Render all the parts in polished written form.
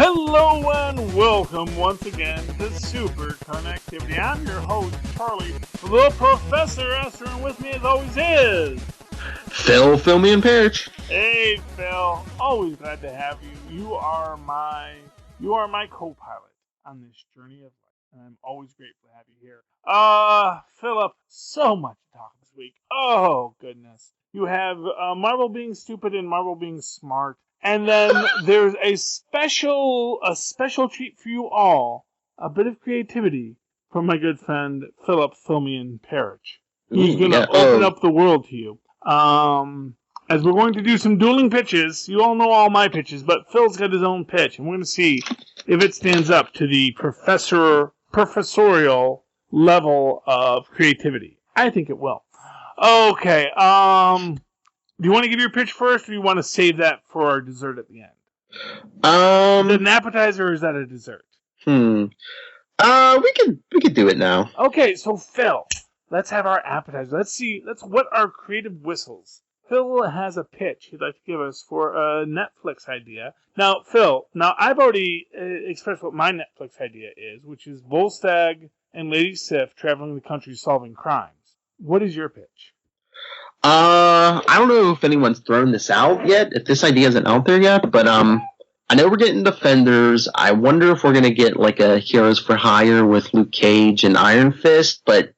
Hello and welcome once again to Superconnectivity. I'm your host, Charlie, the Professor Esther, and with me as always is... Phil, Filmy, and Perch. Hey, Phil. Always glad to have you. You are my co-pilot on this journey of life, and I'm always grateful to have you here. Philip, so much to talk this week. Oh, goodness. You have Marvel being stupid and Marvel being smart. And then there's a special treat for you all, a bit of creativity from my good friend Philip Filmian Parrish, who's going to open up the world to you. As we're going to do some dueling pitches, you all know all my pitches, but Phil's got his own pitch, and we're going to see if it stands up to the professorial level of creativity. I think it will. Okay, do you want to give your pitch first, or do you want to save that for our dessert at the end? Is it an appetizer, or is that a dessert? We could do it now. Okay, so Phil, let's have our appetizer. Let's wet our creative whistles. Phil has a pitch he'd like to give us for a Netflix idea. Now, Phil, I've already expressed what my Netflix idea is, which is Volstagg and Lady Sif traveling the country solving crimes. What is your pitch? I don't know if anyone's thrown this out yet, if this idea isn't out there yet, but I know we're getting Defenders. I wonder if we're going to get like a Heroes for Hire with Luke Cage and Iron Fist, but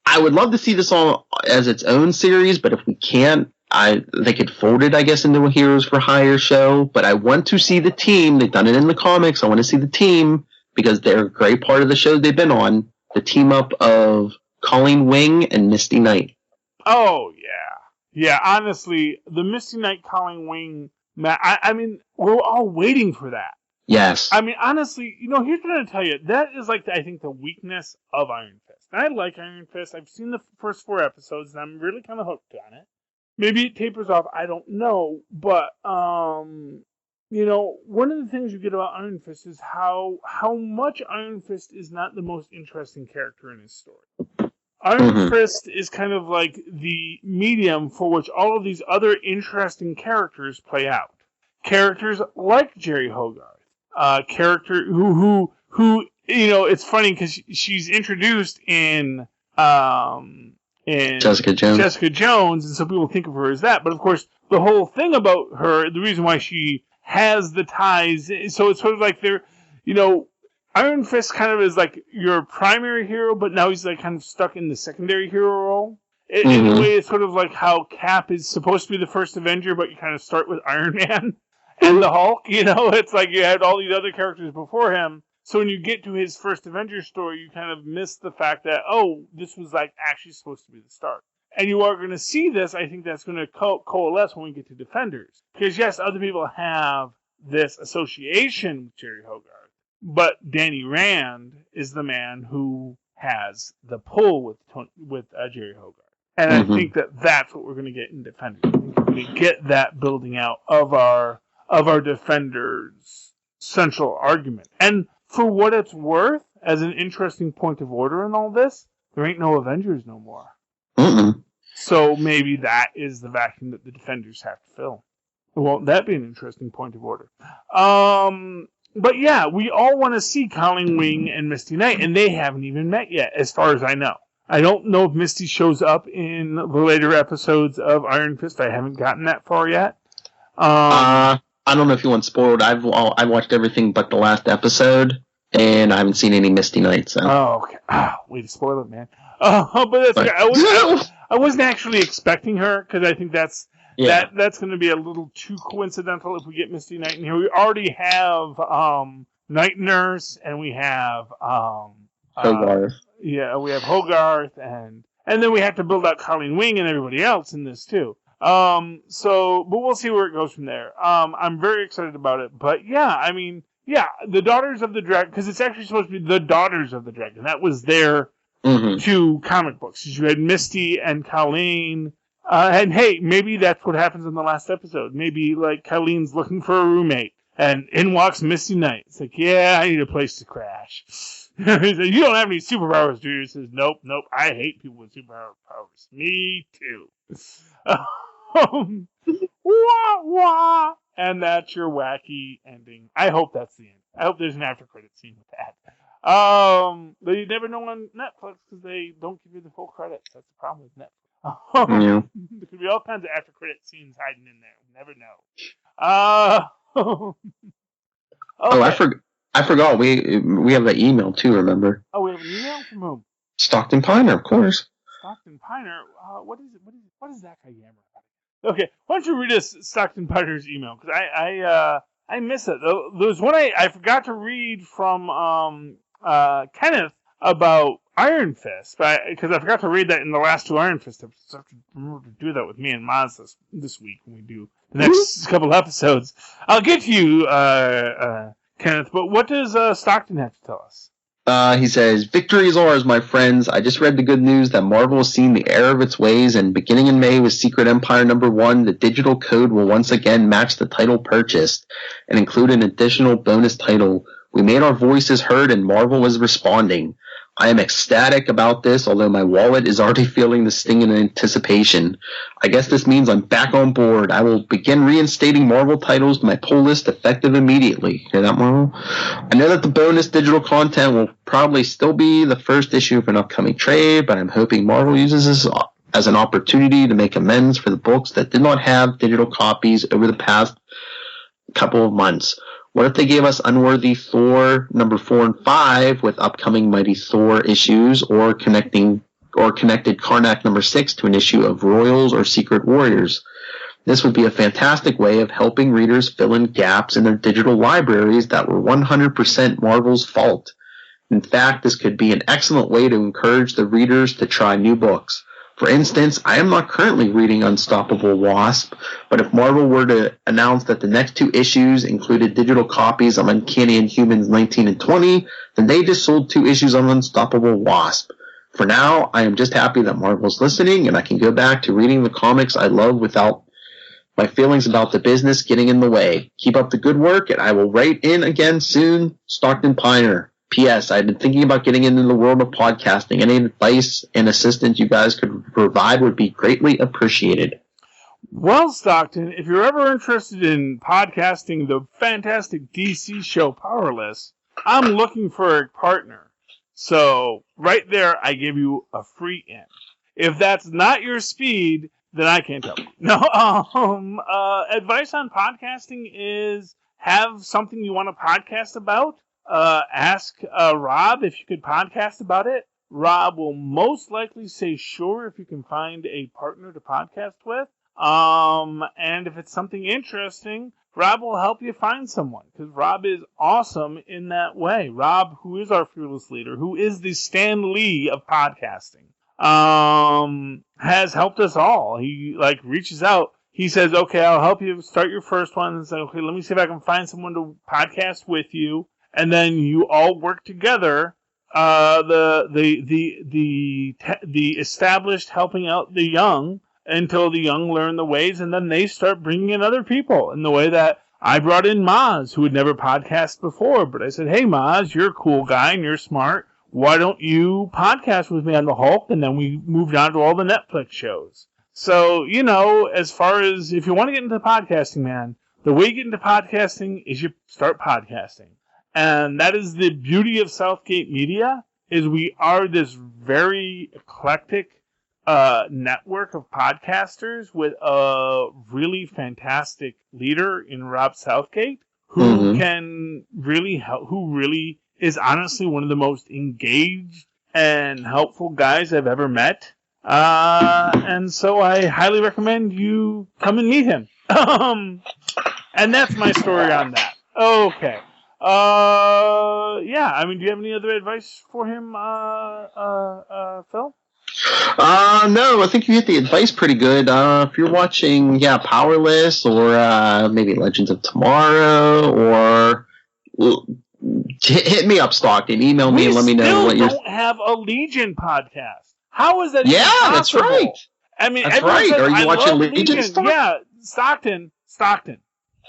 I would love to see this all as its own series, but if we can't, they could fold it, I guess, into a Heroes for Hire show, but I want to see the team. They've done it in the comics. I want to see the team because they're a great part of the shows they've been on. The team up of Colleen Wing and Misty Knight. Oh, yeah. Yeah, honestly, the Misty Knight Colleen Wing, I mean, we're all waiting for that. Yes. I mean, honestly, here's what I'm going to tell you. That is, I think, the weakness of Iron Fist. And I like Iron Fist. I've seen the first 4 episodes, and I'm really kind of hooked on it. Maybe it tapers off. I don't know. But, one of the things you get about Iron Fist is how much Iron Fist is not the most interesting character in his story. Iron Fist is kind of like the medium for which all of these other interesting characters play out. Characters like Jerry Hogarth, character who it's funny because she's introduced in Jessica Jones, and so people think of her as that. But of course, the whole thing about her, the reason why she has the ties, so it's sort of like they're, Iron Fist kind of is like your primary hero, but now he's like kind of stuck in the secondary hero role. In a way, it's sort of like how Cap is supposed to be the first Avenger, but you kind of start with Iron Man and the Hulk. It's like you had all these other characters before him. So when you get to his first Avenger story, you kind of miss the fact that, this was like actually supposed to be the start. And you are going to see this. I think that's going to coalesce when we get to Defenders. Because yes, other people have this association with Jerry Hogarth. But Danny Rand is the man who has the pull with Jerry Hogarth. And I think that's what we're going to get in Defenders. We're going to get that building out of our Defenders' central argument. And for what it's worth, as an interesting point of order in all this, there ain't no Avengers no more. So maybe that is the vacuum that the Defenders have to fill. Won't that be an interesting point of order? But yeah, we all want to see Colleen Wing and Misty Knight, and they haven't even met yet, as far as I know. I don't know if Misty shows up in the later episodes of Iron Fist. I haven't gotten that far yet. I don't know if you want spoiled. I've watched everything but the last episode, and I haven't seen any Misty Knight. So. Oh, okay. Way to spoil it, man. But that's okay. I wasn't actually expecting her, because I think that's going to be a little too coincidental if we get Misty Knight in here. We already have Night Nurse, and we have Hogarth. We have Hogarth, and then we have to build out Colleen Wing and everybody else in this too. But we'll see where it goes from there. I'm very excited about it. But the Daughters of the Dragon, because it's actually supposed to be the Daughters of the Dragon. That was their 2 comic books. You had Misty and Colleen. And hey, maybe that's what happens in the last episode. Maybe like Colleen's looking for a roommate, and in walks Misty Knight. It's like, yeah, I need a place to crash. He said, you don't have any superpowers, do you? He says, nope. I hate people with superpowers. Me too. Wah, wah. And that's your wacky ending. I hope that's the end. I hope there's an after credit scene with that. But you never know on Netflix because they don't give you the full credits. That's the problem with Netflix. Yeah. There could be all kinds of after credit scenes hiding in there. You never know. Okay. Oh, I forgot. We have that email too. Remember? Oh, we have an email from whom? Stockton Piner, of course. Stockton Piner. What is it? What is that guy yammering about? Okay, why don't you read us Stockton Piner's email? Because I miss it. There was one I forgot to read from Kenneth about Iron Fist, because I forgot to read that in the last two Iron Fist episodes. So I have to remember to do that with me and Maz this week when we do the next couple episodes. I'll get to you, Kenneth. But what does Stockton have to tell us? He says, "Victory is ours, my friends. I just read the good news that Marvel has seen the error of its ways, and beginning in May with Secret Empire #1, the digital code will once again match the title purchased and include an additional bonus title. We made our voices heard, and Marvel is responding. I am ecstatic about this, although my wallet is already feeling the sting in anticipation. I guess this means I'm back on board. I will begin reinstating Marvel titles to my pull list effective immediately." Hear that, Marvel? "I know that the bonus digital content will probably still be the first issue of an upcoming trade, but I'm hoping Marvel uses this as an opportunity to make amends for the books that did not have digital copies over the past couple of months. What if they gave us Unworthy Thor #4 and 5 with upcoming Mighty Thor issues, or connected Karnak #6 to an issue of Royals or Secret Warriors? This would be a fantastic way of helping readers fill in gaps in their digital libraries that were 100% Marvel's fault. In fact, this could be an excellent way to encourage the readers to try new books. For instance, I am not currently reading Unstoppable Wasp, but if Marvel were to announce that the next two issues included digital copies of Uncanny Inhumans 19 and 20, then they just sold 2 issues of Unstoppable Wasp. For now, I am just happy that Marvel's listening, and I can go back to reading the comics I love without my feelings about the business getting in the way. Keep up the good work, and I will write in again soon. Stockton Piner. P.S. I've been thinking about getting into the world of podcasting. Any advice and assistance you guys could provide would be greatly appreciated." Well, Stockton, if you're ever interested in podcasting the fantastic DC show Powerless, I'm looking for a partner. So, right there, I give you a free in. If that's not your speed, then I can't help you. No, advice on podcasting is have something you want to podcast about. Ask Rob if you could podcast about it. Rob will most likely say sure if you can find a partner to podcast with. And if it's something interesting, Rob will help you find someone, because Rob is awesome in that way. Rob, who is our fearless leader, who is the Stan Lee of podcasting, has helped us all. He reaches out. He says, "Okay, I'll help you start your first one." And say, "Okay, let me see if I can find someone to podcast with you." And then you all work together. The established helping out the young until the young learn the ways, and then they start bringing in other people. In the way that I brought in Maz, who had never podcasted before, but I said, "Hey, Maz, you're a cool guy and you're smart. Why don't you podcast with me on the Hulk?" And then we moved on to all the Netflix shows. So, as far as if you want to get into podcasting, man, the way you get into podcasting is you start podcasting. And that is the beauty of Southgate Media, is we are this very eclectic network of podcasters with a really fantastic leader in Rob Southgate, who can really help, who really is honestly one of the most engaged and helpful guys I've ever met. And so I highly recommend you come and meet him. And that's my story on that. Okay. Yeah, I mean, do you have any other advice for him, Phil? No, I think you hit the advice pretty good. If you're watching, Powerless, or maybe Legends of Tomorrow, or hit me up, Stockton. Email me and let me know what you're... We still don't have a Legion podcast. How is that even possible? That's right. I mean, that's right. Says, Are you watching Legion? Yeah, Stockton.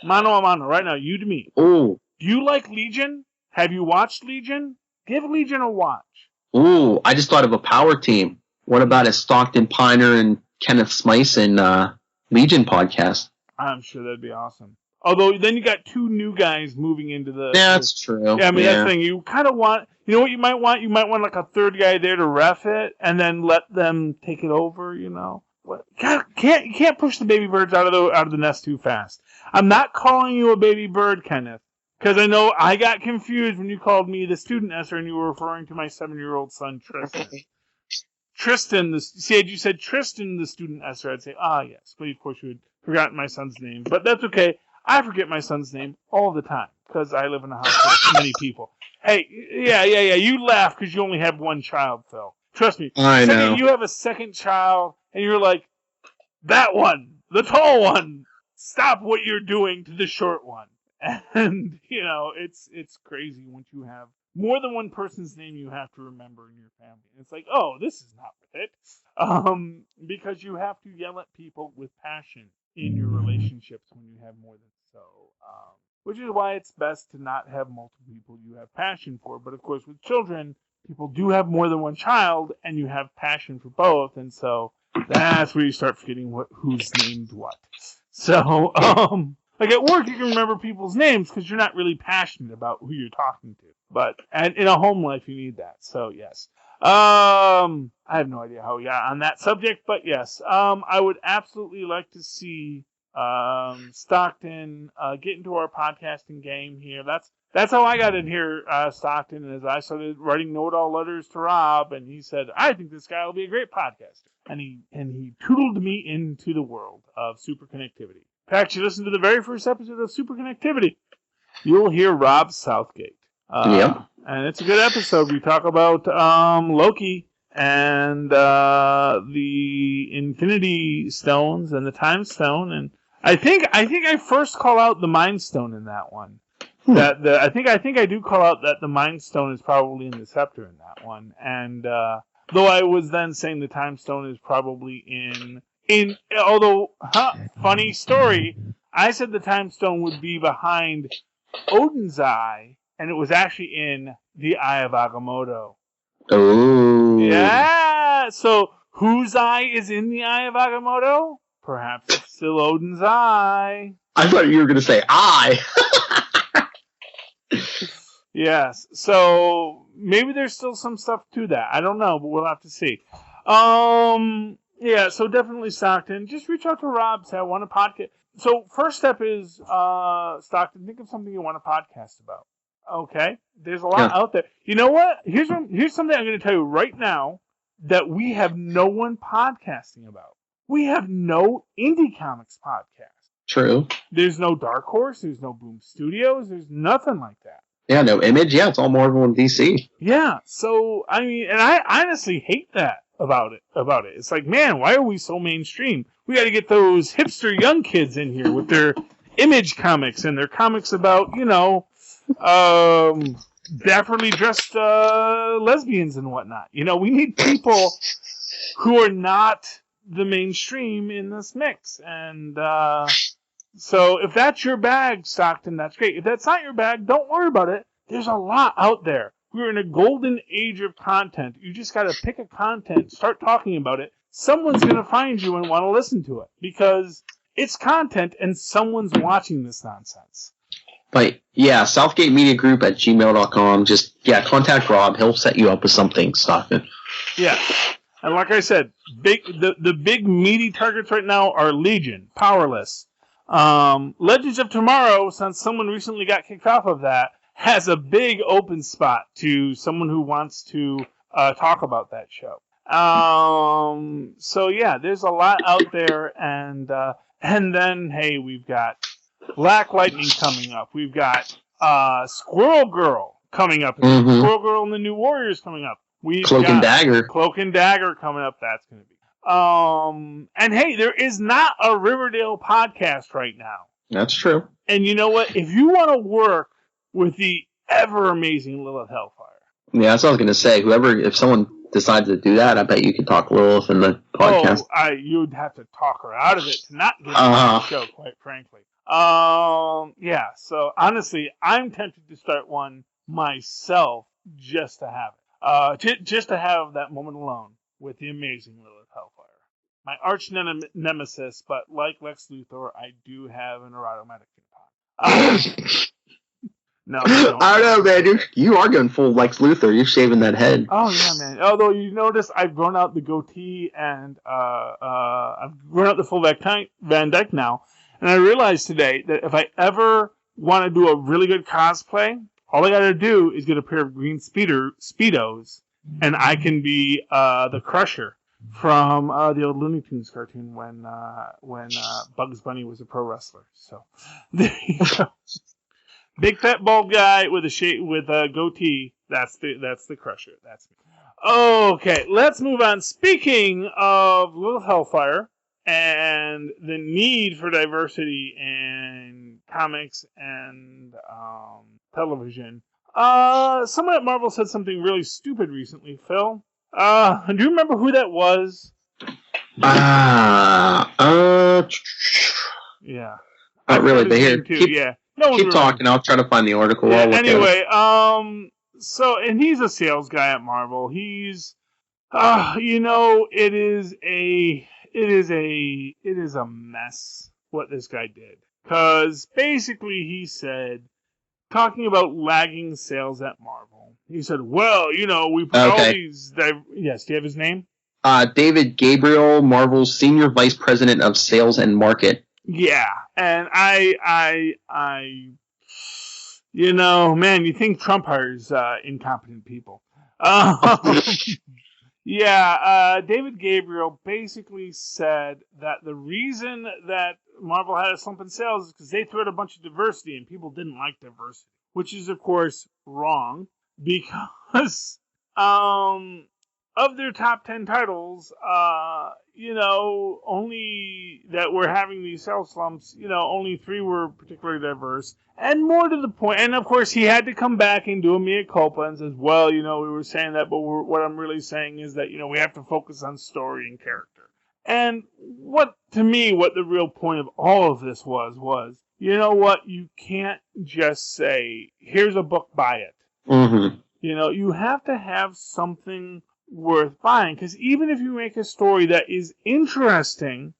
Mano a mano, right now, you to me. Ooh. Do you like Legion? Have you watched Legion? Give Legion a watch. Ooh, I just thought of a power team. What about a Stockton Piner and Kenneth Smyson Legion podcast? I'm sure that'd be awesome. Although then you got 2 new guys moving into the. Yeah, that's true. Yeah, I mean that's the thing. You kind of want. You know what you might want? You might want like a 3rd guy there to ref it, and then let them take it over. You know. What? God, you can't push the baby birds out of the nest too fast. I'm not calling you a baby bird, Kenneth, because I know I got confused when you called me the student Esther and you were referring to my 7-year-old son Tristan. Tristan, had you said Tristan, the student Esther, I'd say, yes. But of course you had forgotten my son's name. But that's okay. I forget my son's name all the time because I live in a house with many people. Hey, yeah. You laugh because you only have 1 child, Phil. Trust me. I know. You have a 2nd child, and you're like, that one, the tall one, stop what you're doing to the short one. And, it's crazy once you have more than 1 person's name you have to remember in your family. It's like, oh, this is not with it. Because you have to yell at people with passion in your relationships when you have more than so. Which is why it's best to not have multiple people you have passion for. But of course, with children, people do have more than 1 child, and you have passion for both, and so that's where you start forgetting who's named what. So, like at work, you can remember people's names because you're not really passionate about who you're talking to. But and in a home life, you need that. So yes, I have no idea how we got on that subject, but yes, I would absolutely like to see Stockton get into our podcasting game here. That's how I got in here, Stockton, as I started writing know-it-all letters to Rob, and he said, I think this guy will be a great podcaster. And he tootled me into the world of Superconnectivity. In fact, you listen to the very first episode of Superconnectivity, you'll hear Rob Southgate. Yep. And it's a good episode. We talk about Loki and the Infinity Stones and the Time Stone, and I think I first call out the Mind Stone in that one. I think I do call out that the Mind Stone is probably in the Scepter in that one, and though I was then saying the Time Stone is probably in although funny story, I said the Time Stone would be behind Odin's Eye, and it was actually in the Eye of Agamotto. Oh. Yeah. So whose eye is in the Eye of Agamotto? Perhaps it's still Odin's eye. I thought you were going to say I. Yes. So maybe there's still some stuff to that. I don't know, but we'll have to see. Yeah. So definitely Stockton. Just reach out to Rob. Say I want a podcast. So first step is Stockton. Think of something you want to podcast about. Okay. There's a lot out there. You know what? Here's something I'm going to tell you right now that we have no one podcasting about. We have no indie comics podcast. True. There's no Dark Horse. There's no Boom Studios. There's nothing like that. Yeah, no Image. Yeah, it's all Marvel and DC. Yeah. So I mean, and I honestly hate that about it. It's like, man, why are we so mainstream? We got to get those hipster young kids in here with their Image comics and their comics about dapperly dressed lesbians and whatnot. We need people who are not the mainstream in this mix. And so if that's your bag, Stockton, that's great. If that's not your bag, don't worry about it. There's a lot out there. We're in a golden age of content. You just got to pick a content, start talking about it. Someone's going to find you and want to listen to it because it's content and someone's watching this nonsense. But yeah, SouthgateMediaGroup@gmail.com. Just contact Rob. He'll set you up with something, Stockton. Yeah. And like I said, the big meaty targets right now are Legion, Powerless. Legends of Tomorrow, since someone recently got kicked off of that, has a big open spot to someone who wants to talk about that show. So yeah, there's a lot out there, and then hey, we've got Black Lightning coming up. We've got Squirrel Girl coming up. Mm-hmm. Squirrel Girl and the New Warriors coming up. We've Cloak and got Dagger. Cloak and Dagger coming up. That's going to be. And hey, there is not a Riverdale podcast right now. That's true. And you know what? If you want to work with the ever amazing Lilith Hellfire. Yeah, that's what I was going to say. If someone decides to do that, I bet you could talk Lilith in the podcast. You'd have to talk her out of it to not get on the show, quite frankly. Yeah, so honestly, I'm tempted to start one myself just to have it. Just to have that moment alone with the amazing Lilith Hellfire. My arch nemesis, but like Lex Luthor, I do have an erotomedic No, don't. I don't know, man. You are going full Lex Luthor. You're shaving that head. Oh yeah, man. Although you notice I've grown out the goatee and I've grown out the full Van Dyke now, and I realized today that if I ever want to do a really good cosplay, all I got to do is get a pair of green speedos, and I can be the Crusher from the old Looney Tunes cartoon when Bugs Bunny was a pro wrestler. So there you go. Big fat bald guy with a goatee. That's the Crusher. That's me. Okay, let's move on. Speaking of Little Hellfire and the need for diversity in comics and television, someone at Marvel said something really stupid recently. Phil, do you remember who that was? Yeah. Not really, but here, keep talking. I'll try to find the article. Yeah, anyway, so, and he's a sales guy at Marvel. He's, it is a mess what this guy did. Because basically he said, talking about lagging sales at Marvel, he said, well, we put all these, yes, do you have his name? David Gabriel, Marvel's Senior Vice President of Sales and Market. Yeah, and man, you think Trump hires incompetent people. David Gabriel basically said that the reason that Marvel had a slump in sales is because they threw out a bunch of diversity and people didn't like diversity, which is, of course, wrong because of their top 10 titles, only that were having these sales slumps, only 3 were particularly diverse. And more to the point, and of course he had to come back and do a mea culpa and says, well, we were saying that, but what I'm really saying is that, we have to focus on story and character. And what the real point of all of this was, you can't just say, here's a book, buy it. Mm-hmm. You have to have something worth buying, because even if you make a story that is interesting,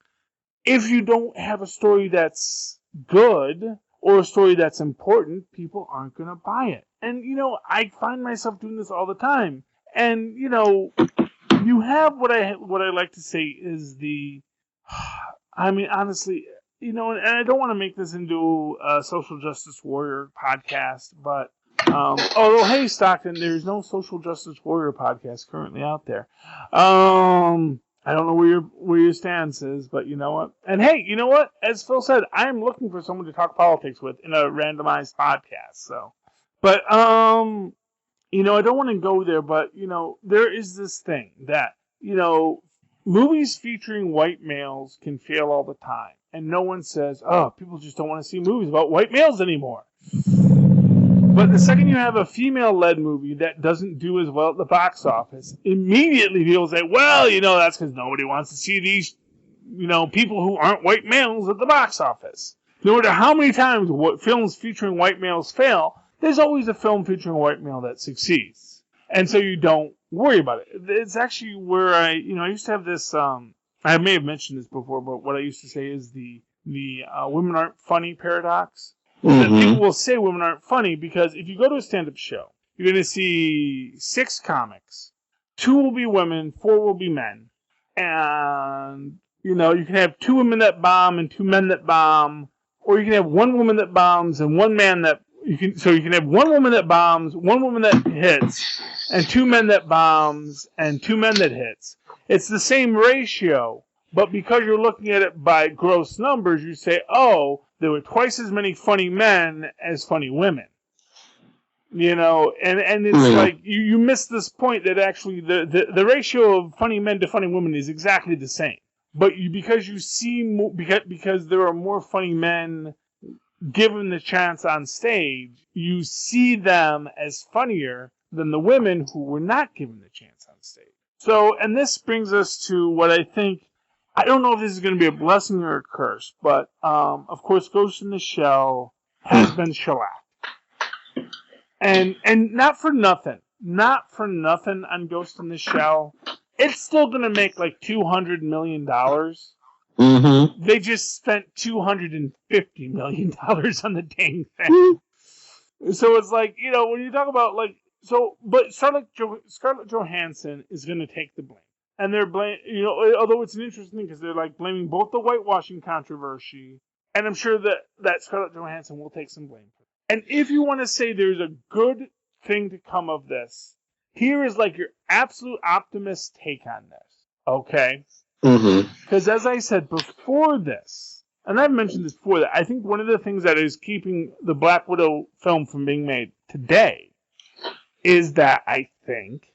if you don't have a story that's good or a story that's important, people aren't going to buy it. And I find myself doing this all the time. And you have what I like to say is honestly, and I don't want to make this into a social justice warrior podcast, but although, hey, Stockton, there's no social justice warrior podcast currently out there. I don't know where your stance is, but you know what? And hey, you know what? As Phil said, I'm looking for someone to talk politics with in a randomized podcast. So, but I don't want to go there, but there is this thing that movies featuring white males can fail all the time, and no one says, "Oh, people just don't want to see movies about white males anymore." But the second you have a female-led movie that doesn't do as well at the box office, immediately people say, well, that's because nobody wants to see these, people who aren't white males at the box office. No matter how many times films featuring white males fail, there's always a film featuring a white male that succeeds. And so you don't worry about it. It's actually where I used to have this, I may have mentioned this before, but what I used to say is the women aren't funny paradox. Mm-hmm. People will say women aren't funny because if you go to a stand-up show, you're going to see 6 comics. 2 will be women, 4 will be men. And, you can have 2 women that bomb and 2 men that bomb. Or you can have 1 woman that bombs and 1 man that... you can have 1 woman that bombs, 1 woman that hits, and 2 men that bombs and 2 men that hits. It's the same ratio, but because you're looking at it by gross numbers, you say, oh... there were twice as many funny men as funny women. And it's like, you miss this point that actually the ratio of funny men to funny women is exactly the same. But because you see, because there are more funny men given the chance on stage, you see them as funnier than the women who were not given the chance on stage. So, and this brings us to what I think, I don't know if this is going to be a blessing or a curse, but, of course, Ghost in the Shell has been shellacked. And not for nothing on Ghost in the Shell. It's still going to make like $200 million. Mm-hmm. They just spent $250 million on the dang thing. So it's like, when you talk about but Scarlett Johansson is going to take the blame. And they're although it's an interesting thing because they're like blaming both the whitewashing controversy, and I'm sure that Scarlett Johansson will take some blame for it. And if you want to say there's a good thing to come of this, here is like your absolute optimist take on this. Okay? Mm-hmm. Because as I said before this, and I've mentioned this before, that I think one of the things that is keeping the Black Widow film from being made today is that I think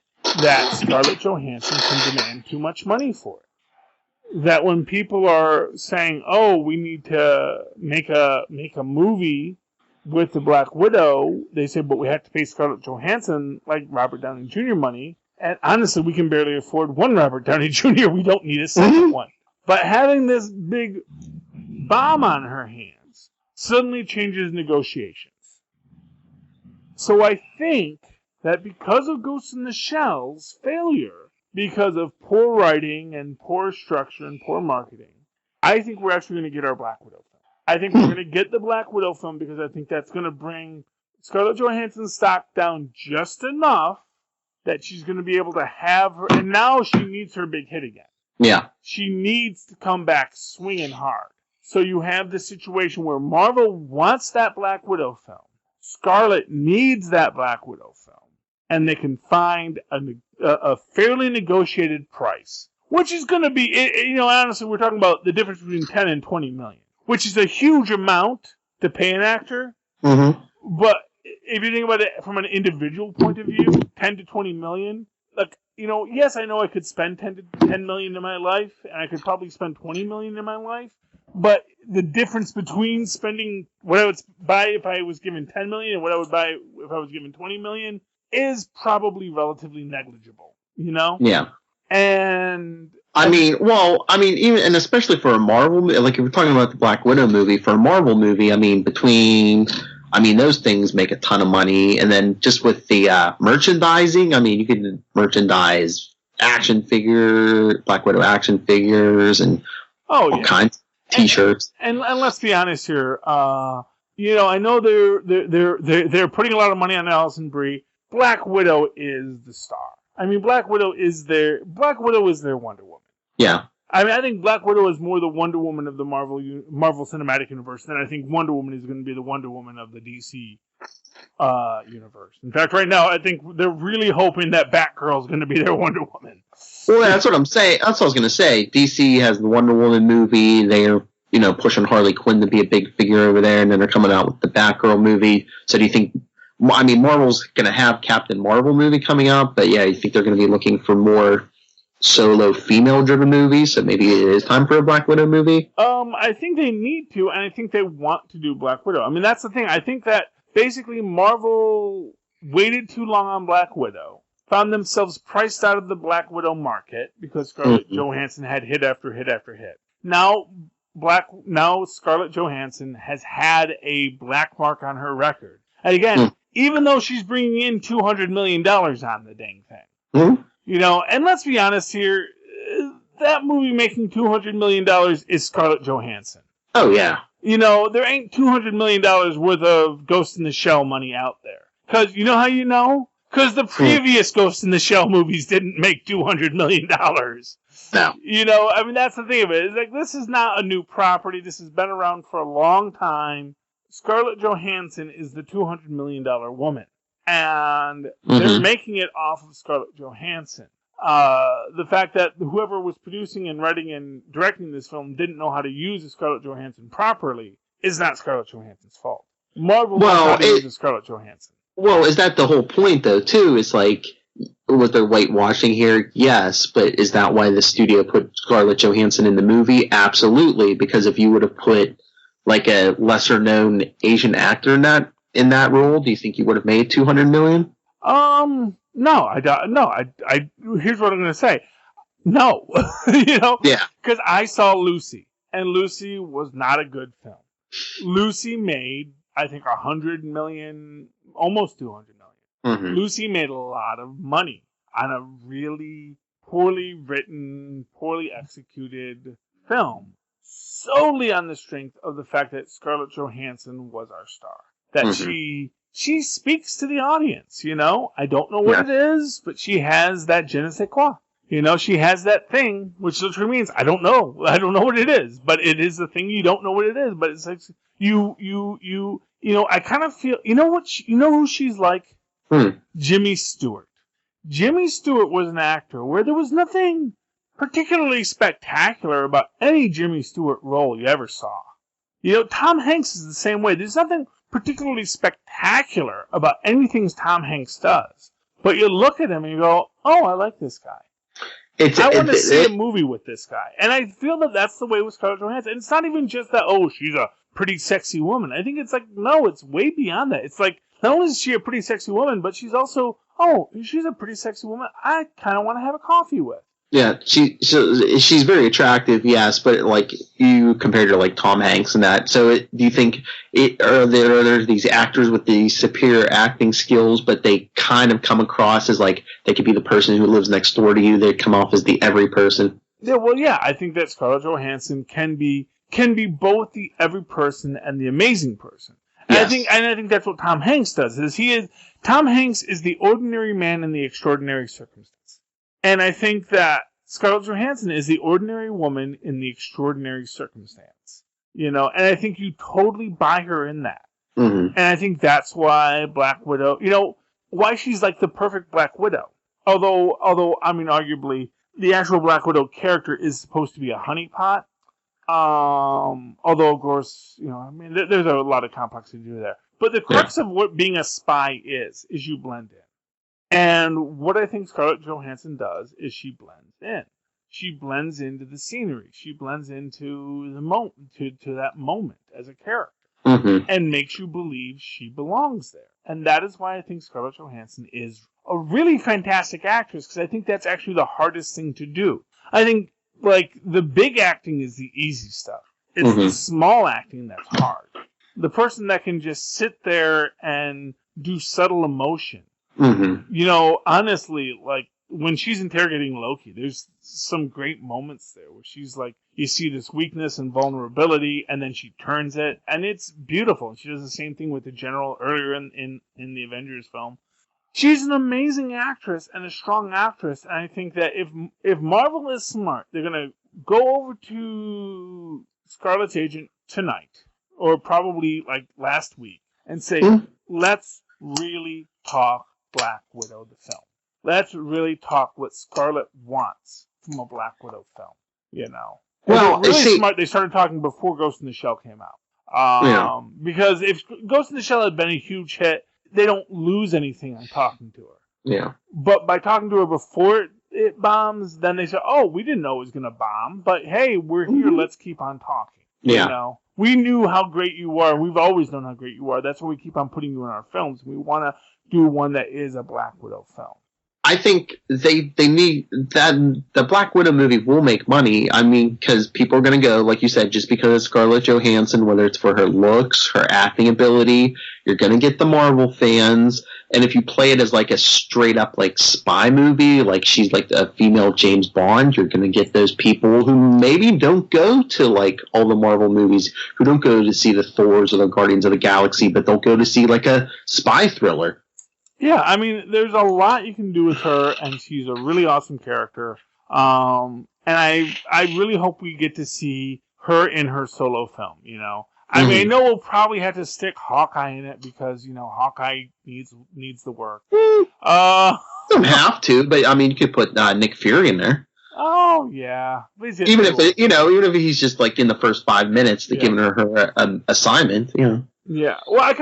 that Scarlett Johansson can demand too much money for it. That when people are saying, "Oh, we need to make a movie with the Black Widow," they say, "But we have to pay Scarlett Johansson like Robert Downey Jr. money." And honestly, we can barely afford one Robert Downey Jr. We don't need a second one. But having this big bomb on her hands suddenly changes negotiations. So I think that because of Ghost in the Shell's failure, because of poor writing and poor structure and poor marketing, I think we're actually going to get our Black Widow film. I think we're going to get the Black Widow film because I think that's going to bring Scarlett Johansson's stock down just enough that she's going to be able to have her, and now she needs her big hit again. Yeah. She needs to come back swinging hard. So you have the situation where Marvel wants that Black Widow film. Scarlett needs that Black Widow film. And they can find a fairly negotiated price, which is going to be, honestly, we're talking about the difference between 10 and 20 million, which is a huge amount to pay an actor. Mm-hmm. But if you think about it from an individual point of view, 10 to 20 million, yes, I know I could spend 10 million in my life, and I could probably spend 20 million in my life, but the difference between spending what I would buy if I was given 10 million and what I would buy if I was given 20 million is probably relatively negligible, Yeah. And even, and especially for a Marvel, like if we're talking about the Black Widow movie, for a Marvel movie, those things make a ton of money. And then just with the merchandising, you can merchandise Black Widow action figures and all kinds of T-shirts. And let's be honest here. I know they're putting a lot of money on Alison Brie. Black Widow is the star. Black Widow is their Wonder Woman. Yeah. I think Black Widow is more the Wonder Woman of the Marvel Cinematic Universe than I think Wonder Woman is going to be the Wonder Woman of the DC universe. In fact, right now, I think they're really hoping that Batgirl is going to be their Wonder Woman. Well, that's what I'm saying. That's what I was going to say. DC has the Wonder Woman movie. They're, pushing Harley Quinn to be a big figure over there, and then they're coming out with the Batgirl movie. So do you think... Marvel's going to have Captain Marvel movie coming out, but yeah, you think they're going to be looking for more solo female-driven movies, so maybe it is time for a Black Widow movie? I think they need to, and I think they want to do Black Widow. That's the thing. I think that basically Marvel waited too long on Black Widow, found themselves priced out of the Black Widow market because Scarlett Johansson had hit after hit after hit. Now Scarlett Johansson has had a black mark on her record. And again, even though she's bringing in $200 million on the dang thing. And let's be honest here, that movie making $200 million is Scarlett Johansson. Oh, yeah. There ain't $200 million worth of Ghost in the Shell money out there. Because you know how you know? Because the previous Ghost in the Shell movies didn't make $200 million. No. That's the thing of it. It's like, this is not a new property. This has been around for a long time. Scarlett Johansson is the $200 million woman. And they're making it off of Scarlett Johansson. The fact that whoever was producing and writing and directing this film didn't know how to use Scarlett Johansson properly is not Scarlett Johansson's fault. Marvel knows how to use Scarlett Johansson. Well, is that the whole point, though, too? It's like, was there whitewashing here? Yes, but is that why the studio put Scarlett Johansson in the movie? Absolutely, because if you would have put like a lesser-known Asian actor in that role, do you think you would have made $200 million? No, I don't. No, I. Here's what I'm going to say. No, Yeah. Because I saw Lucy, and Lucy was not a good film. Lucy made, I think, $100 million, almost $200 million. Lucy made a lot of money on a really poorly written, poorly executed film. solely on the strength of the fact that Scarlett Johansson was our star. That she speaks to the audience, you know? I don't know what it is, but she has that je ne sais quoi. You know, she has that thing, which literally means, I don't know. I don't know what it is, but it is the thing you don't know what it is. But it's like, you know, I kind of feel, you know what, you know who she's like? Jimmy Stewart. Jimmy Stewart was an actor where there was nothing particularly spectacular about any Jimmy Stewart role you ever saw. You know, Tom Hanks is the same way. There's nothing particularly spectacular about anything Tom Hanks does. But you look at him and you go, oh, I like this guy. I want to see a movie with this guy. And I feel that that's the way with Scarlett Johansson. And it's not even just that, oh, she's a pretty sexy woman. I think it's like, no, it's way beyond that. It's like, not only is she a pretty sexy woman, but she's also, oh, she's a pretty sexy woman I kind of want to have a coffee with. Yeah, she's very attractive, yes, but like you compared her like Tom Hanks and that. So do you think are there these actors with these superior acting skills, but they kind of come across as like they could be the person who lives next door to you? They come off as the every person. Yeah, well, yeah, I think that Scarlett Johansson can be both the every person and the amazing person. Yes. And I think that's what Tom Hanks does. Tom Hanks is the ordinary man in the extraordinary circumstance. And I think that Scarlett Johansson is the ordinary woman in the extraordinary circumstance. You know, and I think you totally buy her in that. And I think that's why Black Widow, you know, why she's like the perfect Black Widow. Although, I mean, arguably, the actual Black Widow character is supposed to be a honeypot. Although, of course, you know, I mean, there's a lot of complexity there. But the crux of what being a spy is you blend in. And what I think Scarlett Johansson does is she blends in. She blends into the scenery. She blends into the moment, to that moment as a character, and makes you believe she belongs there. And that is why I think Scarlett Johansson is a really fantastic actress, because I think that's actually the hardest thing to do. I think, like, the big acting is the easy stuff. It's the small acting that's hard. The person that can just sit there and do subtle emotion. You know, honestly, like, when she's interrogating Loki, there's some great moments there where she's like, you see this weakness and vulnerability, and then she turns it, and it's beautiful. And she does the same thing with the General earlier in the Avengers film. She's an amazing actress and a strong actress, and I think that if Marvel is smart, they're going to go over to Scarlett's agent tonight, or probably like last week, and say, let's really talk Black Widow the film. Let's really talk what Scarlett wants from a Black Widow film. You know, well, really smart. They started talking before Ghost in the Shell came out. Because if Ghost in the Shell had been a huge hit, they don't lose anything on talking to her. Yeah. But by talking to her before it bombs, then they say, "Oh, we didn't know it was going to bomb, but hey, we're here. Let's keep on talking." Yeah. You know, we knew how great you are. We've always known how great you are. That's why we keep on putting you in our films. We want to do one that is a Black Widow film. I think they need that. The Black Widow movie will make money. I mean, because people are going to go, like you said, just because it's Scarlett Johansson, whether it's for her looks, her acting ability, you're going to get the Marvel fans. And if you play it as like a straight up like spy movie, like she's like a female James Bond, you're going to get those people who maybe don't go to like all the Marvel movies, who don't go to see the Thors or the Guardians of the Galaxy, but they'll go to see like a spy thriller. Yeah, I mean, there's a lot you can do with her, and she's a really awesome character. And I really hope we get to see her in her solo film, you know. I mean, I know we'll probably have to stick Hawkeye in it because, you know, Hawkeye needs the work. Don't have to, but I mean, you could put Nick Fury in there. Oh yeah, even if he's just like in the first 5 minutes, giving her an assignment, you know. Yeah, well, I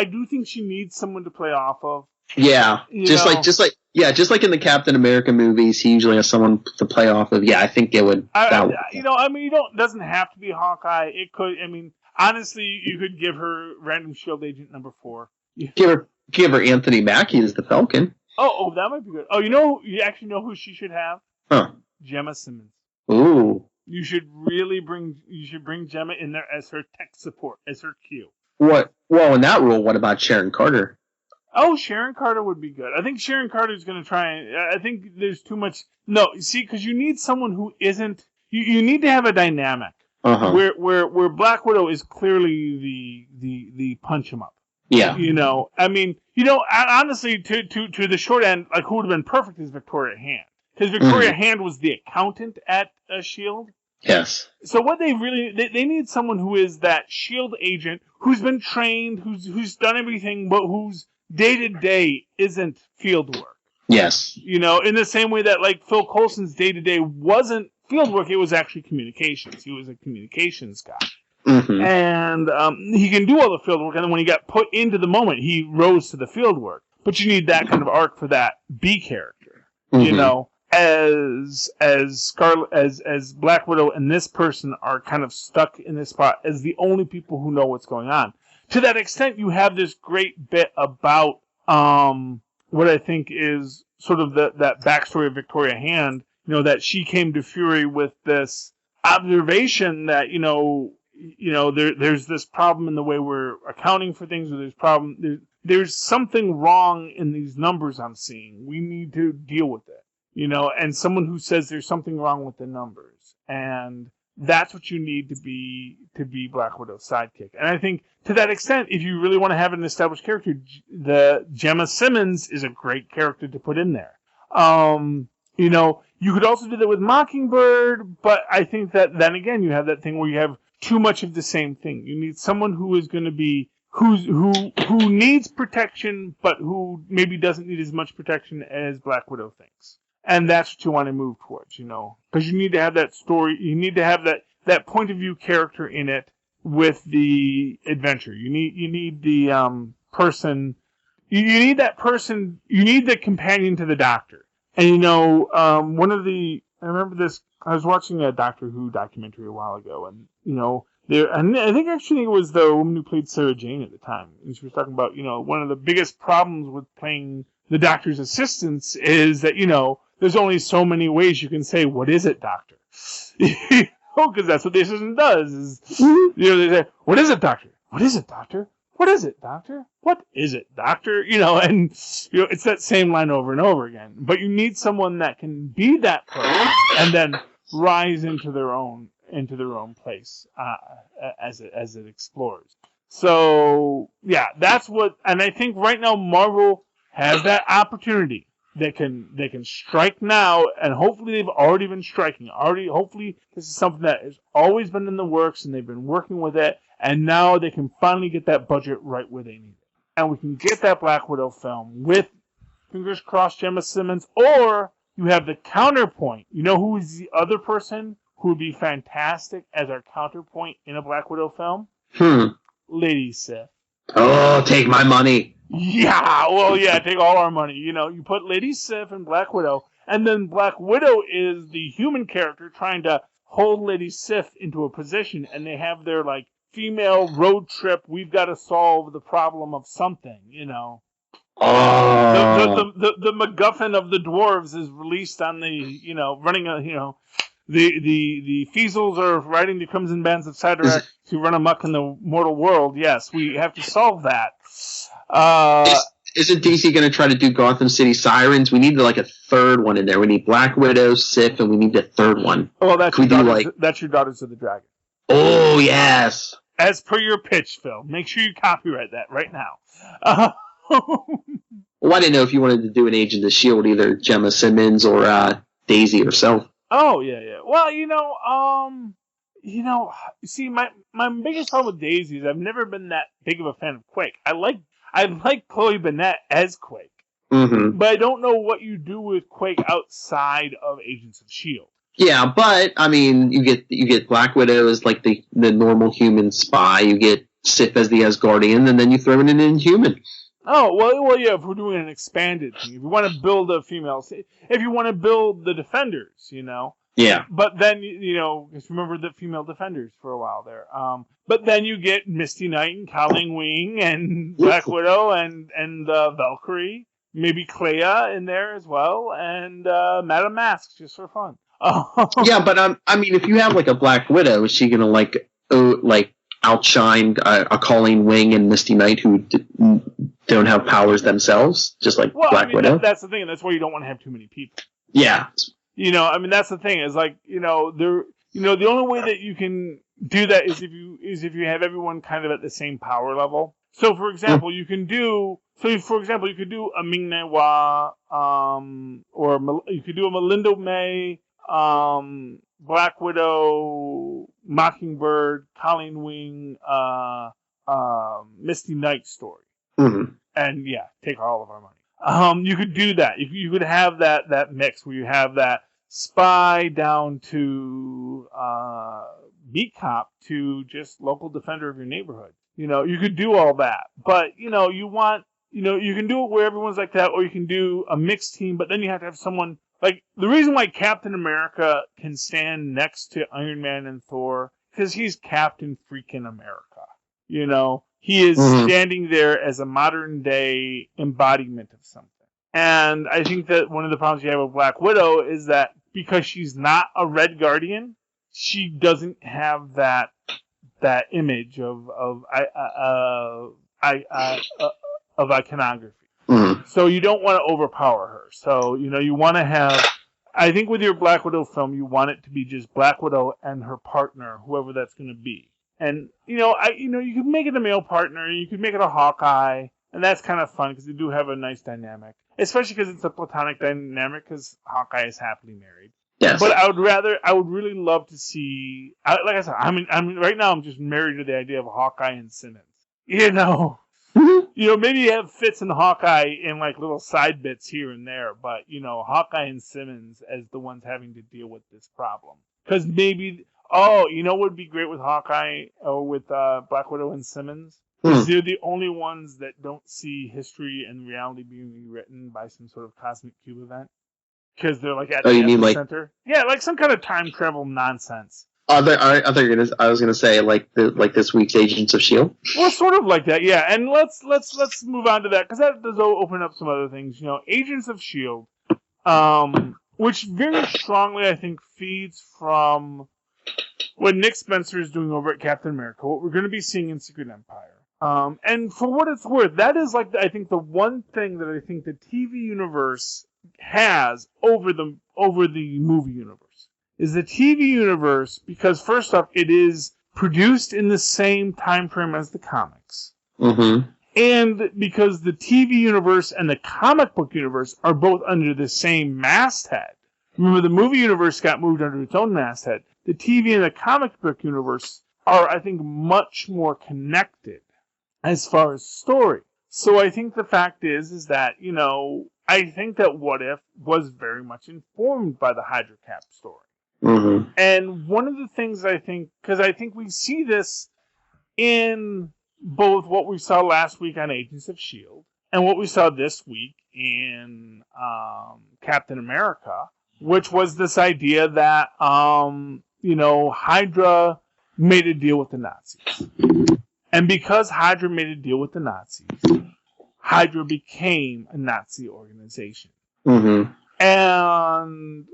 do think she needs someone to play off of. Yeah, just like in the Captain America movies, he usually has someone to play off of. Yeah, I think it would. It doesn't have to be Hawkeye. It could. I mean, honestly, you could give her Random Shield Agent number 4. Give her Anthony Mackie as the Falcon. Oh, that might be good. Oh, you actually know who she should have? Huh? Gemma Simmons. Ooh. You should bring Gemma in there as her tech support, as her Q. What? Well, in that role, what about Sharon Carter? Oh, Sharon Carter would be good. I think Sharon Carter is going to try and... I think there's too much... No, see, because you need someone who isn't... you need to have a dynamic where Black Widow is clearly the punch 'em up. Yeah. I mean, honestly, to the short end, like who would have been perfect is Victoria Hand, because Victoria Hand was the accountant at Shield. Yes. So what they need someone who is that Shield agent who's been trained, who's done everything, but whose day to day isn't field work. Yes. In the same way that like Phil Coulson's day to day wasn't field work, it was actually communications. He was a communications guy. Mm-hmm. And he can do all the field work, and then when he got put into the moment, he rose to the field work. But you need that kind of arc for that B character, as Black Widow and this person are kind of stuck in this spot as the only people who know what's going on. To that extent, you have this great bit about what I think is sort of that backstory of Victoria Hand. That she came to Fury with this observation that there's this problem in the way we're accounting for things, or there's something wrong in these numbers I'm seeing. We need to deal with it, and someone who says there's something wrong with the numbers, and that's what you need to be Black Widow's sidekick. And I think to that extent, if you really want to have an established character, the Gemma Simmons is a great character to put in there. You could also do that with Mockingbird, but I think that then again you have that thing where you have too much of the same thing. You need someone who is going to be who needs protection, but who maybe doesn't need as much protection as Black Widow thinks. And that's what you want to move towards, because you need to have that story. You need to have that point of view character in it with the adventure. You need the person. You need that person. You need the companion to the Doctor. And I remember this. I was watching a Doctor Who documentary a while ago, and I think actually it was the woman who played Sarah Jane at the time, and she was talking about one of the biggest problems with playing the Doctor's assistants is that there's only so many ways you can say, "What is it, Doctor?" Because that's what the assistant does. Is they say, "What is it, Doctor? What is it, Doctor? What is it, Doctor? What is it, Doctor?" And it's that same line over and over again. But you need someone that can be that person and then rise into their own place as it explores. So yeah, that's what. And I think right now Marvel has that opportunity. They can strike now, and hopefully they've already been striking. Hopefully this is something that has always been in the works, and they've been working with it. And now they can finally get that budget right where they need it. And we can get that Black Widow film with, fingers crossed, Gemma Simmons. Or you have the counterpoint. Who is the other person who would be fantastic as our counterpoint in a Black Widow film? Lady Sif. Oh, take my money. Yeah, well, yeah, take all our money. You put Lady Sif and Black Widow, and then Black Widow is the human character trying to hold Lady Sif into a position, and they have their, female road trip. We've got to solve the problem of something, Oh. The MacGuffin of the dwarves is released on the, running a, the Feasels are riding the Crimson Bands of Cyttorak to run amok in the mortal world. Yes, we have to solve that. Isn't DC going to try to do Gotham City Sirens? We need a third one in there. We need Black Widow, Sif, and we need a third one. Well, that's your Daughters of the Dragon. Oh, yes. As per your pitch, Phil. Make sure you copyright that right now. Well, I didn't know if you wanted to do an Agent of S.H.I.E.L.D., either Gemma Simmons or Daisy herself. Oh, yeah. Well, see, my biggest problem with Daisy is I've never been that big of a fan of Quake. I like Chloe Bennet as Quake. Mm-hmm. But I don't know what you do with Quake outside of Agents of S.H.I.E.L.D. Yeah, but I mean, you get Black Widow as the normal human spy. You get Sif as the Asgardian, and then you throw in an Inhuman. Oh well, yeah. If we're doing an expanded thing, if you want to build a female, if you want to build the Defenders, Yeah. But then just remember the female Defenders for a while there. But then you get Misty Knight and Colleen Wing and Black Widow and Valkyrie, maybe Clea in there as well, and Madame Mask just for fun. Yeah, but I mean, if you have a Black Widow, is she gonna outshine a Colleen Wing and Misty Knight who don't have powers themselves, just Black Widow? That's the thing, and that's why you don't want to have too many people. Yeah. That's the thing is the only way that you can do that is if you have everyone kind of at the same power level. So, for example, you could do a Ming-Na, or you could do a Melinda May, Black Widow, Mockingbird, Colleen Wing, Misty Knight story. Mm-hmm. And yeah, take all of our money. You could do that. You could have that mix where you have that spy down to beat cop to just local defender of your neighborhood. You could do all that, but you can do it where everyone's like that, or you can do a mixed team. But then you have to have someone like the reason why Captain America can stand next to Iron Man and Thor because he's Captain freaking America. He is standing there as a modern day embodiment of something. And I think that one of the problems you have with Black Widow is that because she's not a Red Guardian, she doesn't have that image of iconography. Mm-hmm. So you don't want to overpower her. So you want to have. I think with your Black Widow film, you want it to be just Black Widow and her partner, whoever that's going to be. And you could make it a male partner, you could make it a Hawkeye, and that's kind of fun because they do have a nice dynamic, especially because it's a platonic dynamic because Hawkeye is happily married. Yes. But I would really love to see. Like I said, right now I'm just married to the idea of Hawkeye and Simmons. Maybe you have Fitz and Hawkeye in like little side bits here and there, but Hawkeye and Simmons as the ones having to deal with this problem. Because maybe, what would be great with Hawkeye or with Black Widow and Simmons? Because they're the only ones that don't see history and reality being rewritten by some sort of cosmic cube event. Because they're like at the epicenter. Yeah, like some kind of time travel nonsense. I was gonna say like this week's Agents of S.H.I.E.L.D. Well, sort of like that, yeah. And let's move on to that because that does open up some other things. Agents of S.H.I.E.L.D., which very strongly I think feeds from what Nick Spencer is doing over at Captain America. What we're going to be seeing in Secret Empire. And for what it's worth, that is like I think the one thing that I think the TV universe has over the movie universe. Is the TV universe, because first off, it is produced in the same time frame as the comics. Mm-hmm. And because the TV universe and the comic book universe are both under the same masthead. Remember, the movie universe got moved under its own masthead. The TV and the comic book universe are, I think, much more connected as far as story. So I think the fact is that, I think that What If was very much informed by the Hydra Cap story. Mm-hmm. And one of the things I think, because I think we see this in both what we saw last week on Agents of S.H.I.E.L.D. and what we saw this week in Captain America, which was this idea that, Hydra made a deal with the Nazis. And because Hydra made a deal with the Nazis, Hydra became a Nazi organization. Mm-hmm. And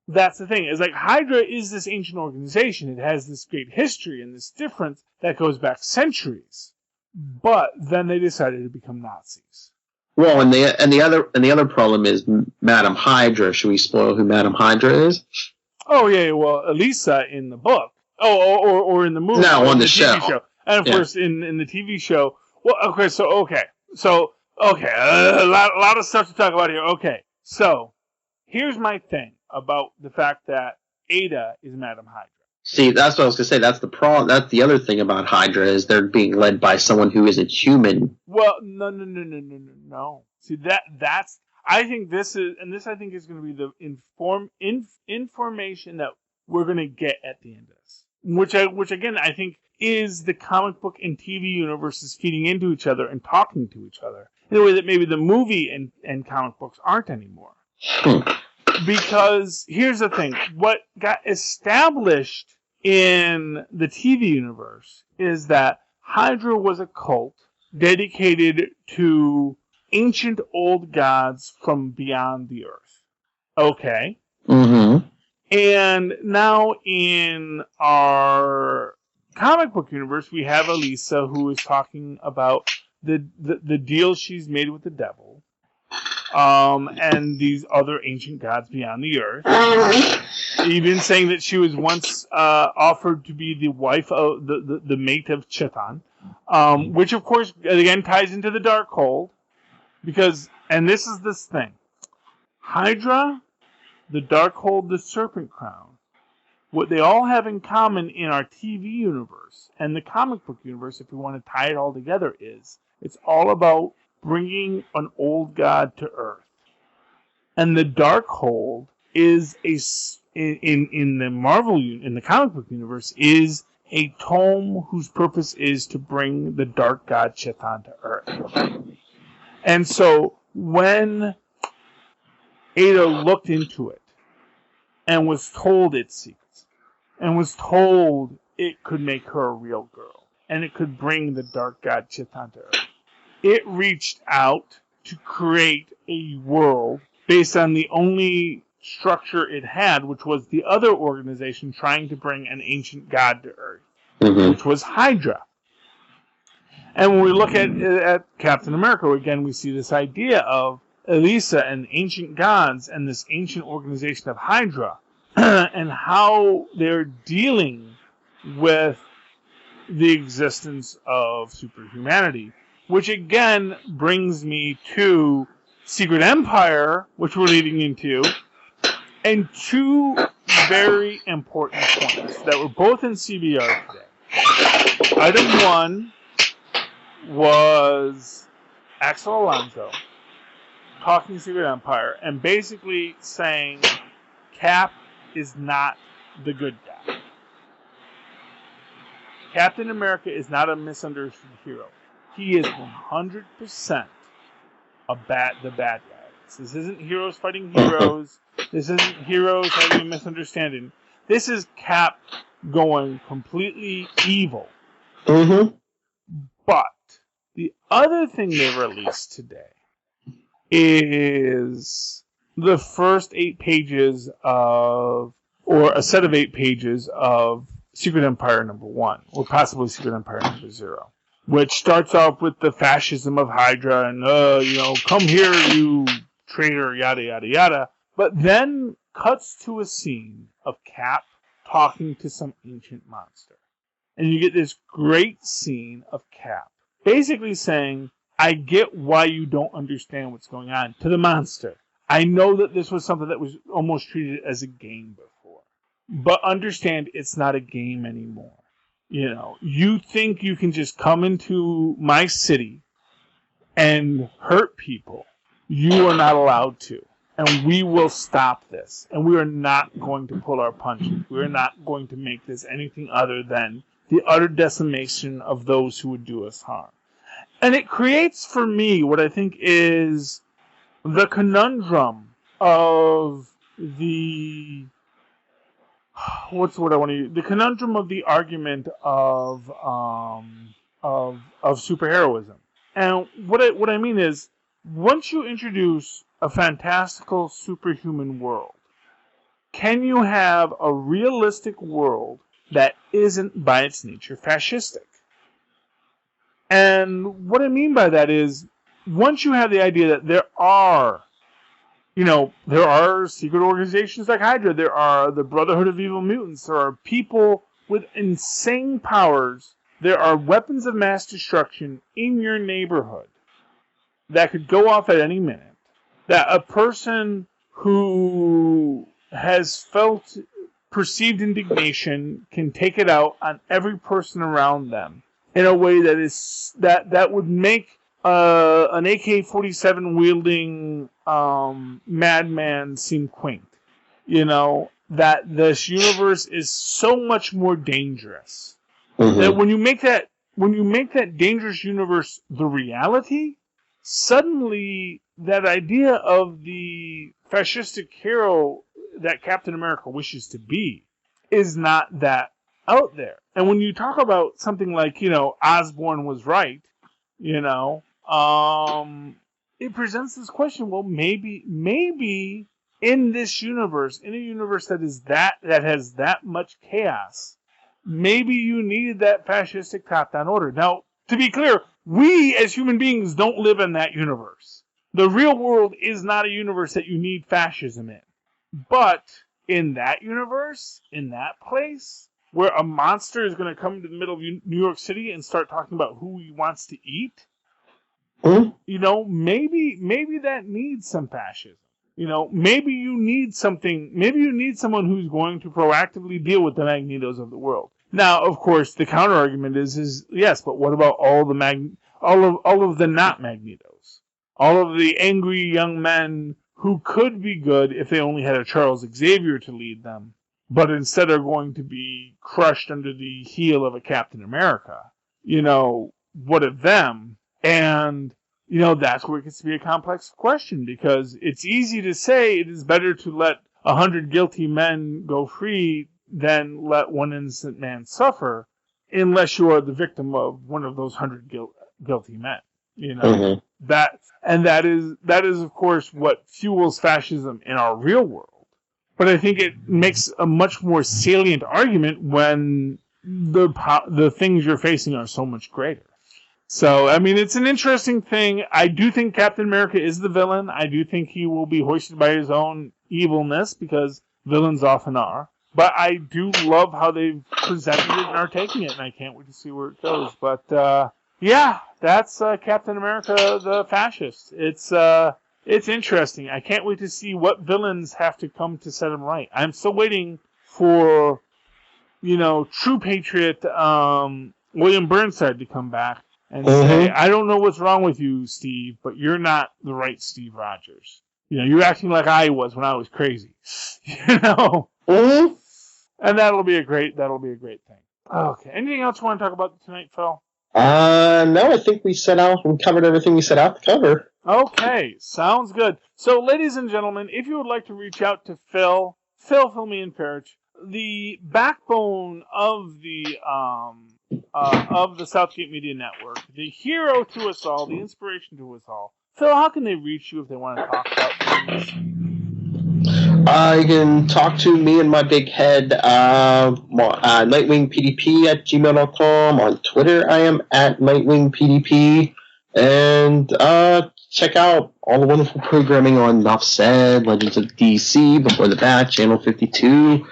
that's the thing. Is like Hydra is this ancient organization. It has this great history and this difference that goes back centuries. But then they decided to become Nazis. Well, and the other problem is Madam Hydra. Should we spoil who Madam Hydra is? Oh yeah, well, Elisa in the book. Or in the movie. No, on the TV show. And of course in the TV show. Well, okay, so a lot of stuff to talk about here. Okay, so here's my thing about the fact that Ada is Madam Hydra. See, that's what I was going to say. That's the problem. That's the other thing about Hydra is they're being led by someone who isn't human. Well, no. See, that's. I think this is going to be the information that we're going to get at the end of this. Which again, I think is the comic book and TV universes feeding into each other and talking to each other in a way that maybe the movie and comic books aren't anymore. Because here's the thing, what got established in the TV universe is that Hydra was a cult dedicated to ancient old gods from beyond the earth. Okay. Mm-hmm. And now in our comic book universe, we have Elisa who is talking about the deal she's made with the devil. and these other ancient gods beyond the earth. Even saying that she was once offered to be the wife of the mate of Chetan, which of course again ties into the Darkhold, because, and this is this thing, Hydra, the Darkhold, the Serpent Crown, what they all have in common in our TV universe and the comic book universe, if we want to tie it all together, is it's all about bringing an old god to Earth. And the Darkhold is in the Marvel, in the comic book universe, is a tome whose purpose is to bring the dark god Chetan to Earth. And so when Ada looked into it and was told its secrets and was told it could make her a real girl and it could bring the dark god Chetan to Earth, it reached out to create a world based on the only structure it had, which was the other organization trying to bring an ancient god to Earth, which was Hydra. And when we look at Captain America, again, we see this idea of Elisa and ancient gods and this ancient organization of Hydra and how they're dealing with the existence of superhumanity, which again brings me to Secret Empire, which we're leading into, and two very important points that were both in CBR today. Item one was Axel Alonso talking Secret Empire and basically saying Cap is not the good guy. Captain America is not a misunderstood hero. He is 100% the bad guy. This isn't heroes fighting heroes. This isn't heroes having a misunderstanding. This is Cap going completely evil. Mm-hmm. But the other thing they released today is the first 8 pages of, or a set of 8 pages of Secret Empire #1, or possibly Secret Empire #0. Which starts off with the fascism of Hydra and, come here, you traitor, yada, yada, yada. But then cuts to a scene of Cap talking to some ancient monster. And you get this great scene of Cap basically saying, I get why you don't understand what's going on, to the monster. I know that this was something that was almost treated as a game before. But understand it's not a game anymore. You think you can just come into my city and hurt people. You are not allowed to. And we will stop this. And we are not going to pull our punches. We are not going to make this anything other than the utter decimation of those who would do us harm. And it creates for me what I think is the conundrum of the... What's the word I want to use? The conundrum of the argument of superheroism. And what I mean is, once you introduce a fantastical superhuman world, can you have a realistic world that isn't by its nature fascistic? And what I mean by that is, once you have the idea that there are secret organizations like Hydra. There are the Brotherhood of Evil Mutants. There are people with insane powers. There are weapons of mass destruction in your neighborhood that could go off at any minute. That a person who has felt perceived indignation can take it out on every person around them in a way that would make an AK-47 wielding madman seem quaint. That this universe is so much more dangerous. Mm-hmm. That when you make that dangerous universe the reality, suddenly that idea of the fascistic hero that Captain America wishes to be is not that out there. And when you talk about something like, Osborn was right, it presents this question, well, maybe in this universe, in a universe that has that much chaos, maybe you needed that fascistic top-down order. Now, to be clear, we as human beings don't live in that universe. The real world is not a universe that you need fascism in. But in that universe, in that place, where a monster is going to come into the middle of New York City and start talking about who he wants to eat, maybe that needs some fascism. Maybe you need something. Maybe you need someone who's going to proactively deal with the Magnetos of the world. Now, of course, the counter argument is yes, but what about all of the not Magnetos, all of the angry young men who could be good if they only had a Charles Xavier to lead them, but instead are going to be crushed under the heel of a Captain America? What of them? And that's where it gets to be a complex question, because it's easy to say it is better to let 100 guilty men go free than let one innocent man suffer, unless you are the victim of one of those 100 guilty men. That is of course what fuels fascism in our real world. But I think it makes a much more salient argument when the things you're facing are so much greater. So, I mean, it's an interesting thing. I do think Captain America is the villain. I do think he will be hoisted by his own evilness, because villains often are. But I do love how they've presented it and are taking it, and I can't wait to see where it goes. But, yeah, that's Captain America the Fascist. It's interesting. I can't wait to see what villains have to come to set him right. I'm still waiting for, true patriot William Burnside to come back and say, I don't know what's wrong with you, Steve, but you're not the right Steve Rogers. You're acting like I was when I was crazy. And that'll be a great thing. Okay. Anything else you want to talk about tonight, Phil? No, I think we covered everything we set out to cover. Okay, sounds good. So, ladies and gentlemen, if you would like to reach out to Phil me and Parrish, the backbone of the Southgate Media Network, the hero to us all, the inspiration to us all. Phil, how can they reach you if they want to talk about things? You can talk to me and my big head, NightwingPDP at gmail.com. On Twitter, I am at NightwingPDP. And check out all the wonderful programming on Enough Said, Legends of DC, Before the Bat, Channel 52,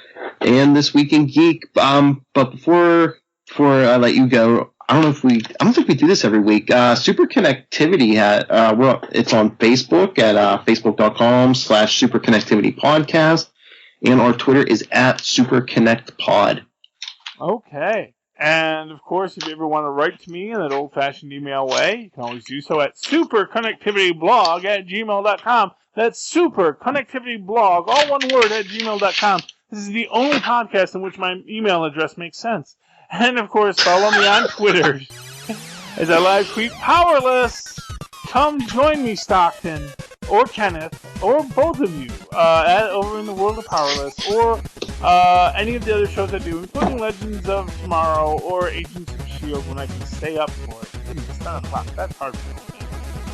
and This Week in Geek. But before I let you go, I don't think we do this every week. Superconnectivity it's on Facebook at facebook.com/Superconnectivity Podcast, and our Twitter is at SuperConnectPod. Okay. And, of course, if you ever want to write to me in that old-fashioned email way, you can always do so at superconnectivityblog@gmail.com. That's superconnectivityblog, all one word, @gmail.com. This is the only podcast in which my email address makes sense. And, of course, follow me on Twitter as I live tweet Powerless. Come join me, Stockton, or Kenneth, or both of you, over in the world of Powerless, or any of the other shows I do, including Legends of Tomorrow or Agents of S.H.I.E.L.D. when I can stay up for it. It's 10 o'clock. That's hard for me.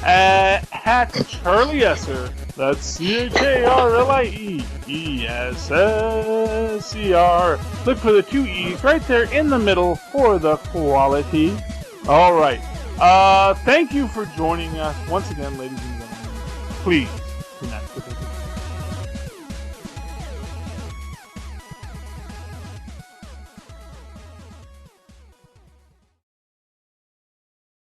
At Charlie Esser, that's CharlieEssser. Look for the 2 E's right there in the middle for the quality. All right. Thank you for joining us once again, ladies and gentlemen. Please connect with us.